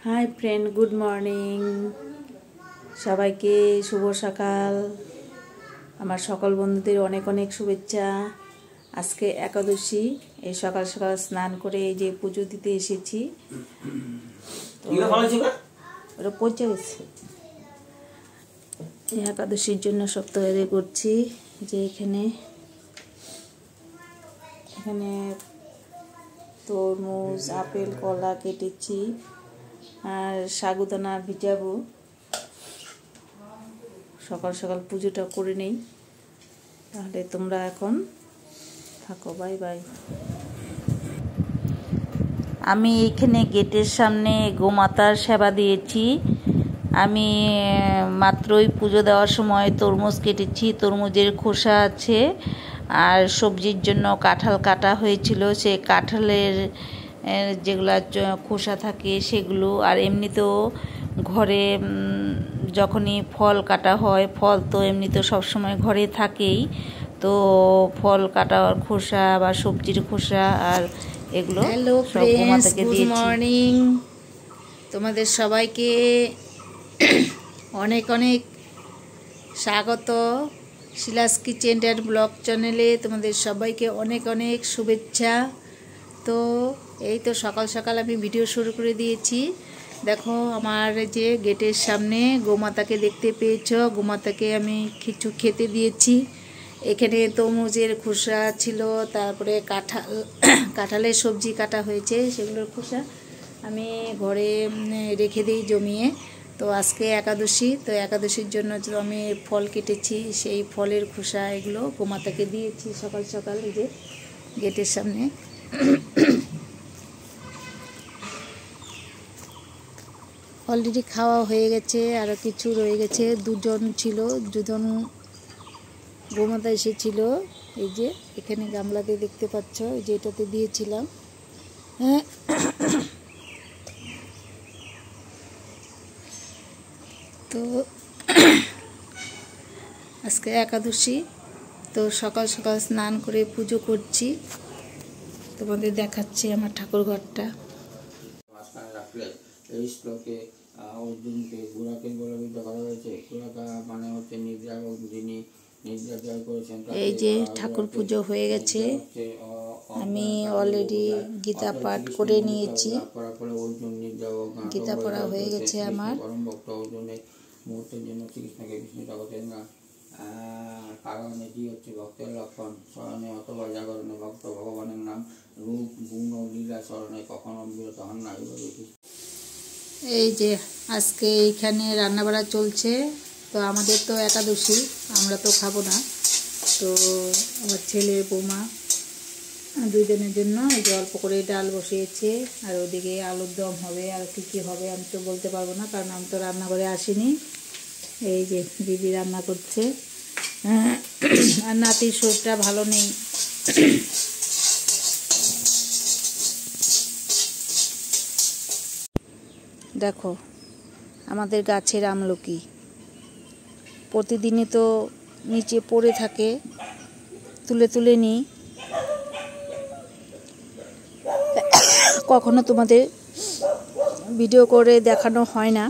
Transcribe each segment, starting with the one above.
Hi friend, good morning. সবাইকে শুভ সকাল। আমার সকল বন্ধুদের অনেক অনেক শুভেচ্ছা। আজকে একাদশী। এই সকাল সকাল স্নান করে এই যে পুজো দিতে এসেছি। ওটা পৌঁছে গেছে। এই একাদশীর জন্য সব তৈরি করছি। যে এখানে তরমুজ, আপেল, কলা কেটেছি আর সাগুদানা ভিজাবো। সকাল সকাল পুজোটা করে নেই, তাহলে তোমরা এখন থাকো। Bye bye. আমি এইখানে গেটের সামনে গোমাতার সেবা দিয়েছি। আমি মাত্রই পুজো দেওয়ার সময় তরমুজ কেটেছি, তরমুজের খোসা আছে, আর সবজির জন্য কাঁঠাল কাটা হয়েছিল। সে কাঁঠালের যেগুলা খোসা থাকে সেগুলো, আর এমনিতেও ঘরে যখনই ফল কাটা হয়, ফল তো এমনিতেও সবসময় ঘরে থাকেই, তো ফল কাটার খোসা বা সবজির খোসা আর এগুলো সব গোমাতাকে দিয়েছি। Good morning. তোমাদের সবাইকে অনেক অনেক স্বাগত শিলাস কিচেন অ্যান্ড ব্লগ চ্যানেলে। তোমাদের সবাইকে অনেক অনেক শুভেচ্ছা। তো এই তো সকাল সকাল আমি ভিডিও শুরু করে দিয়েছি। দেখো আমার যে গেটের সামনে গোমাতাকে দেখতে পেয়েছো। গোমাতাকে আমি কিছু খেতে দিয়েছি। এখানে তরমুজের খোসা ছিল, তারপরে কাঁঠালের সবজি কাটা হয়েছে, সেগুলোর খোসা আমি ঘরে রেখে দিই জমিয়ে। তো আজকে একাদশী, তো একাদশীর জন্য আমি ফল কেটেছি, সেই ফলের খোসা এগুলো গোমাতাকে দিয়েছি সকাল সকাল এই যে গেটের সামনে। অলরেডি খাওয়া হয়ে গেছে, আরও কিছু রয়ে গেছে। দুজন গোমাতা এসেছিল। এই যে এখানে গামলাতে দেখতে পাচ্ছ, এই যে এটাতে দিয়েছিলাম। তো আজকে একাদশী, তো সকাল সকাল স্নান করে পুজো করছি। তোমাদের দেখাচ্ছি আমার ঠাকুর ঘরটা। এই শ্লোকে অর্জুনকে গুড়াকে বলবিদ্ধ করা হয়েছে। গুড়াকা মানে হচ্ছে নিদ্রা, যিনি নিদ্রা জয় করেছেন। এই যে ঠাকুর পুজো হয়ে গেছে, আমি অলরেডি গীতা পাঠ করে নিয়েছি। গীতা পড়া হয়ে গেছে আমার। পরম ভক্ত অর্জুনের মুহূর্তের জন্য শ্রীকৃষ্ণকে বিষ্ণু জগতের না কারণ এটি হচ্ছে ভক্তের লক্ষণ। স্মরণে অথবা জাগরণে ভক্ত ভগবানের নাম, রূপ, গুণ ও লীলা স্মরণে কখনো বিরত হন না। এই যে আজকে এইখানে রান্নাবাড়া চলছে। তো আমাদের তো একাদশী, আমরা তো খাবো না। তো আমার ছেলে বৌমা দুজনের জন্য এই যে অল্প করে ডাল বসিয়েছে, আর ওদিকে আলুর দম হবে, আর কী হবে আমি তো বলতে পারবো না, কারণ আমি তো রান্নাঘরে আসিনি। এই যে দিদি রান্না করছে। আর নাতির শরীরটা ভালো নেই। দেখো আমাদের গাছের আমলকি প্রতিদিনই তো নিচে পড়ে থাকে, তুলে তুলে নিই। কখনো তোমাদের ভিডিও করে দেখানো হয় না।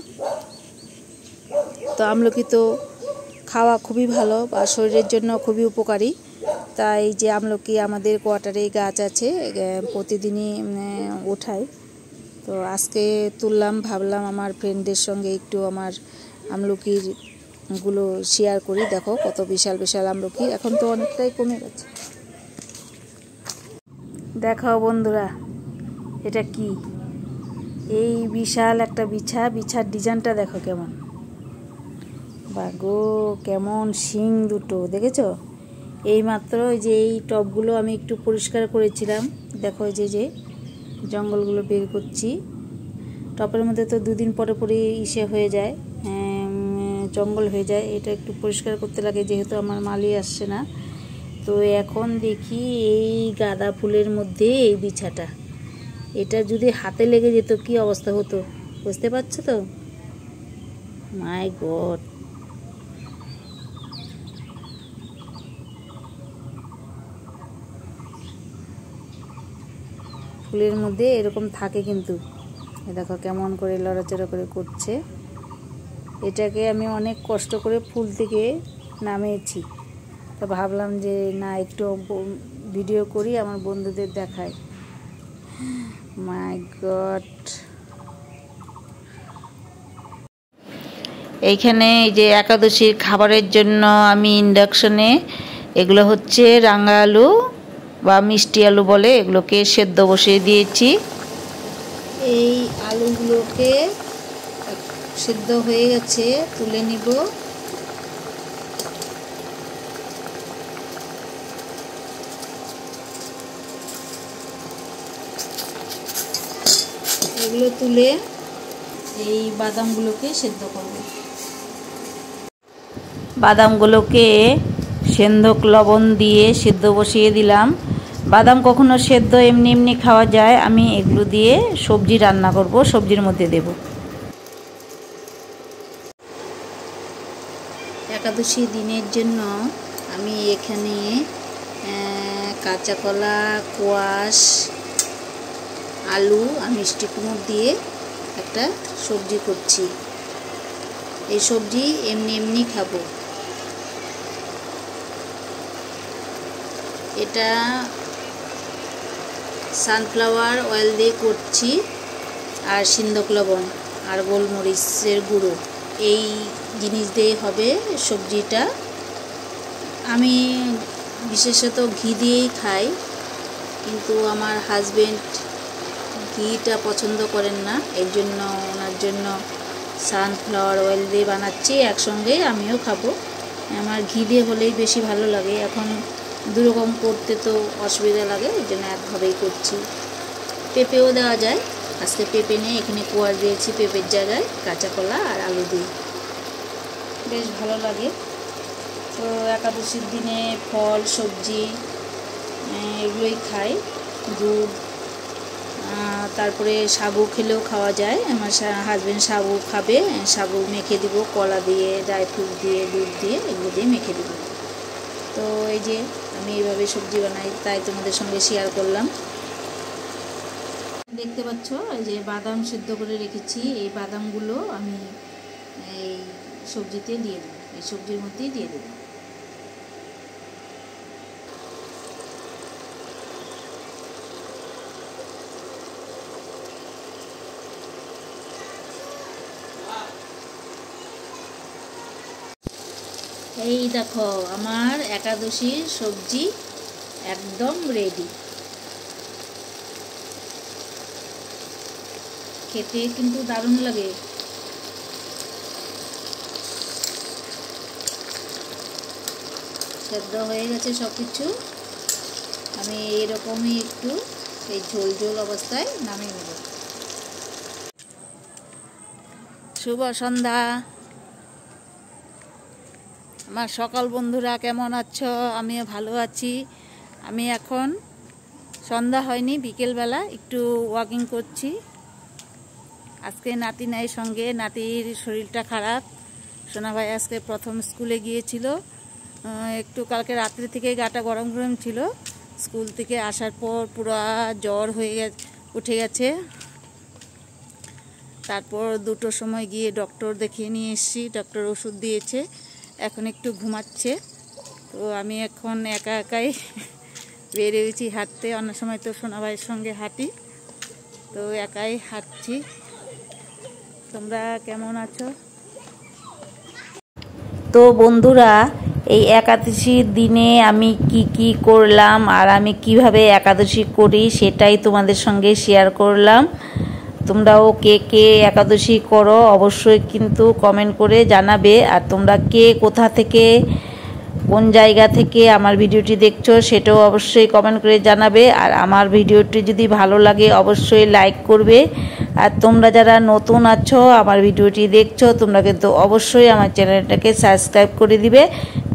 তো আমলকি তো খাওয়া খুবই ভালো বা শরীরের জন্য খুবই উপকারী। তাই যে আমলকি আমাদের কোয়ার্টারে গাছ আছে, প্রতিদিনই ওঠাই। তো আজকে তুললাম, ভাবলাম আমার ফ্রেন্ডদের সঙ্গে একটু আমার আমলকিগুলো শেয়ার করি। দেখো কত বিশাল বিশাল আমলকি, এখন তো অনেকটাই কমে গেছে। দেখাও বন্ধুরা, এটা কি? এই বিশাল একটা বিছার ডিজাইনটা দেখো কেমন, বাগো কেমন শিং দুটো, দেখেছো? এইমাত্র যে এই টবগুলো আমি একটু পরিষ্কার করেছিলাম। দেখো যে জঙ্গলগুলো বের করছি। টবের মধ্যে তো দুদিন পরে পরে ইসে হয়ে যায়, জঙ্গল হয়ে যায়। এটা একটু পরিষ্কার করতে লাগে, যেহেতু আমার মালি আসছে না। তো এখন দেখি এই গাঁদা ফুলের মধ্যে এই বিছাটা, এটা যদি হাতে লেগে যেত কি অবস্থা হতো, বুঝতে পারছো তো? মাই গড। ফুলের মধ্যে এরকম থাকে কিন্তু। দেখো কেমন করে লড়াচড়া করে করছে। এটাকে আমি অনেক কষ্ট করে ফুল থেকে নামিয়েছি। তো ভাবলাম যে না একটু ভিডিও করি, আমার বন্ধুদের দেখাই। মাই গড, এইখানে এই যে একাদশীর খাবারের জন্য আমি ইন্ডাকশনে এগুলো হচ্ছে রাঙা আলু বা মিষ্টি আলু বলে, এগুলোকে সেদ্ধ বসিয়ে দিয়েছি। এই আলুগুলোকে সেদ্ধ হয়ে গেছে, তুলে নিব। এগুলো তুলে এই বাদামগুলোকে সেদ্ধ করব। বাদামগুলোকে সেন্ধক লবণ দিয়ে সেদ্ধ বসিয়ে দিলাম। বাদাম কখনো সেদ্ধ এমনি এমনি খাওয়া যায়, আমি এগুলো দিয়ে সবজি রান্না করব, সবজির মধ্যে দেব। একাদশী দিনের জন্য আমি এখানে কাঁচা কলা, কোয়াশ, আলু আর মিষ্টি কুমড়ো দিয়ে একটা সবজি করছি। এই সবজি এমনি এমনি খাবো। এটা সানফ্লাওয়ার অয়েল দিয়ে করছি, আর সিন্ধক লবণ আর গোলমরিচের গুঁড়ো, এই জিনিস দিয়ে হবে সবজিটা। আমি বিশেষত ঘি দিয়েই খাই, কিন্তু আমার হাজবেন্ড ঘিটা পছন্দ করেন না, এর জন্য ওনার জন্য সানফ্লাওয়ার অয়েল দিয়ে বানাচ্ছি। একসঙ্গে আমিও খাবো, আমার ঘি দিয়ে হলেই বেশি ভালো লাগে। এখন দুরকম করতে তো অসুবিধা লাগে, এই জন্য একভাবেই করছি। পেঁপেও দেওয়া যায়, আজকে পেঁপে নেই, এখানে কোয়াশ দিয়েছি পেঁপের জায়গায়, কাঁচা কলা আর আলু দিয়ে, বেশ ভালো লাগে। তো একাদশীর দিনে ফল সবজি এগুলোই খাই। দুধ, তারপরে সাবু খেলেও খাওয়া যায়। আমার হাজবেন্ড সাবু খাবে, সাবু মেখে দিব কলা দিয়ে, ড্রাই ফ্রুট দিয়ে, দুধ দিয়ে, এগুলো দিয়ে মেখে দিব। তো এই যে আমি এইভাবে সবজি বানাই, তাই তোমাদের সঙ্গে শেয়ার করলাম। দেখতে পাচ্ছ এই যে বাদাম সিদ্ধ করে রেখেছি, এই বাদামগুলো আমি এই সবজিতে দিয়ে দেবো, এই সবজির মধ্যেই দিয়ে দেবো। এই দেখো আমার একাদশীর সবজি একদম রেডি। খেতে কিন্তু দারুণ লাগে। সেদ্ধ হয়ে গেছে সব কিছু, আমি এরকমই একটু এই ঝোল ঝোল অবস্থায় নামিয়ে নেব। শুভ সন্ধ্যা আমার সকাল বন্ধুরা, কেমন আছো? আমিও ভালো আছি। আমি এখন সন্ধ্যা হয়নি, বিকেলবেলা একটু ওয়াকিং করছি। আজকে নাতি নাই সঙ্গে, নাতির শরীরটা খারাপ। সোনা ভাই আজকে প্রথম স্কুলে গিয়েছিল, একটু কালকে রাত্রি থেকে গাটা গরম গরম ছিল। স্কুল থেকে আসার পর পুরো জ্বর হয়ে উঠে গেছে। তারপর 2টোর সময় গিয়ে ডক্টর দেখিয়ে নিয়ে এসেছি, ডক্টর ওষুধ দিয়েছে, এখন একটু ঘুমাচ্ছে। তো আমি এখন একা একাই বেরিয়েছি হাঁটতে, অন্য সময় তো সোনা ভাইয়ের সঙ্গে হাঁটি, তো একাই হাঁটছি। তোমরা কেমন আছো? তো বন্ধুরা, এই একাদশীর দিনে আমি কি করলাম আর আমি কিভাবে একাদশী করি সেটাই তোমাদের সঙ্গে শেয়ার করলাম। তোমরাও কে একাদশী করো অবশ্যই কিন্তু কমেন্ট করে জানাবে। আর তোমরা কে কোথা থেকে, কোন জায়গা থেকে আমার ভিডিওটি দেখছো সেটাও অবশ্যই কমেন্ট করে জানাবে। আর আমার ভিডিওটি যদি ভালো লাগে অবশ্যই লাইক করবে। আর তোমরা যারা নতুন আছো আমার ভিডিওটি দেখছো, তোমরা কিন্তু অবশ্যই আমার চ্যানেলটাকে সাবস্ক্রাইব করে দিবে,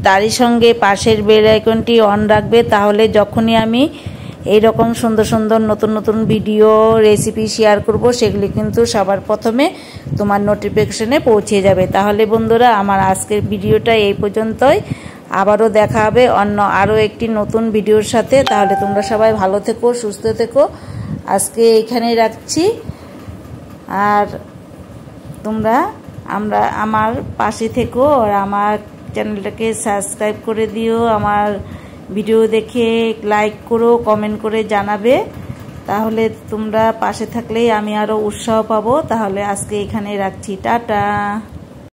তারই সঙ্গে পাশের বেল আইকনটি অন রাখবে। তাহলে যখনই আমি এইরকম সুন্দর সুন্দর নতুন নতুন ভিডিও রেসিপি শেয়ার করব, সেগুলি কিন্তু সবার প্রথমে তোমার নোটিফিকেশনে পৌঁছে যাবে। তাহলে বন্ধুরা, আমার আজকের ভিডিওটা এই পর্যন্তই। আবারও দেখা হবে অন্য আরও একটি নতুন ভিডিওর সাথে। তাহলে তোমরা সবাই ভালো থেকো, সুস্থ থেকো। আজকে এখানেই রাখছি। আর তোমরা আমার পাশে থেকো আর আমার চ্যানেলটাকে সাবস্ক্রাইব করে দিও। আমার ভিডিও দেখে লাইক করো, কমেন্ট করে জানাবে, তাহলে তোমরা পাশে থাকলেই আমি আরও উৎসাহ পাবো। তাহলে আজকে এখানে রাখছি, টাটা।